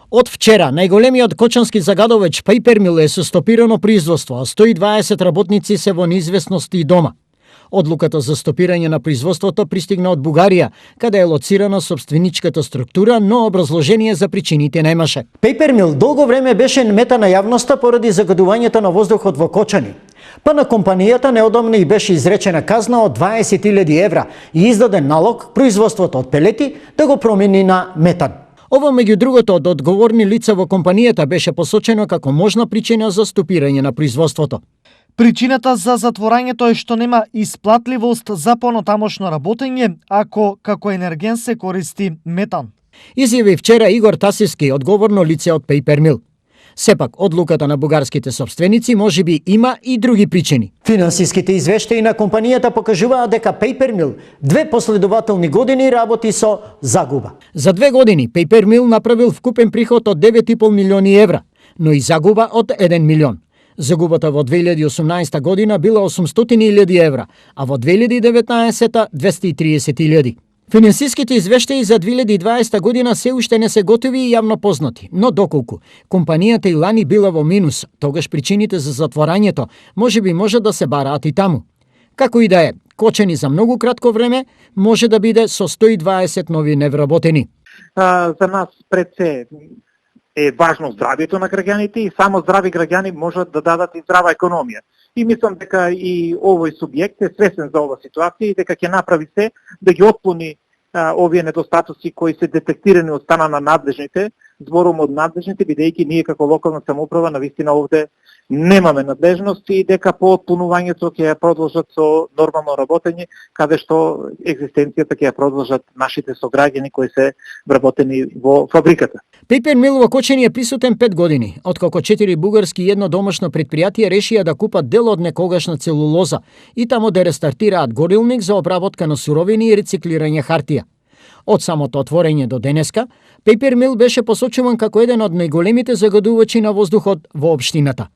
Од вчера, најголемиот кочански загадовач Пејпермил е со стопирано производство, а 120 работници се во неизвестност и дома. Одлуката за стопирање на производството пристигна од Бугарија, каде е лоцирана собственичката структура, но образложение за причините немаше. Пејпермил долго време беше мета на јавноста поради загадувањето на воздухот во Кочани. Па на компанијата неодамна и беше изречена казна од 20.000 евра и издаден налог производството од пелети да го промени на метан. Ова меѓу другото од одговорни лица во компанијата беше посочено како можна причина за стопирање на производството. Причината за затворањето е што нема исплатливост за понатамошно работење, ако како енерген се користи метан. Изјави вчера Игор Тасевски, одговорно лице од Пејпермил. Сепак, одлуката на бугарските собственици можеби има и други причини. Финансиските извештаи на компанијата покажуваат дека Пејпермил 2 последователни години работи со загуба. За 2 години Пејпермил направил вкупен приход од 9,5 милиони евра, но и загуба од 1 милион. Загубата во 2018 година била 800.000 евра, а во 2019 230.000. Финансиските извештаи за 2020 година се уште не се готови и јавно познати, но доколку компанијата и лани била во минус, тогаш причините за затворањето можеби може да се бараат и таму. Како и да е, Кочани за многу кратко време може да биде со 120 нови невработени. За нас пред се е важно здравието на граѓаните и само здрави граѓани можат да дадат и здрава економија. И мислам дека и овој субјект е свесен за ова ситуација и дека ќе направи се да ги отклони овие недостатоци кои се детектирани од страна на надлежните, зборум од надлежните, бидејќи ние како локална самоуправа навистина овде немаме надлежност и дека по отпланувањето ќе ја продолжат со нормално работење, каде што екзистенцијата ќе ја продолжат нашите сограѓани кои се вработени во фабриката. Пејпермил во Кочани е присутен 5 години, откако 4 бугарски и едно домашно предпријатие решија да купат дел од некогашна целулоза и тамо да рестартираат горилник за обработка на суровини и рециклирање хартија. Од самото отворење до денеска, Пејпермил беше посочуван како еден од најголемите загадувачи на воздухот во општината.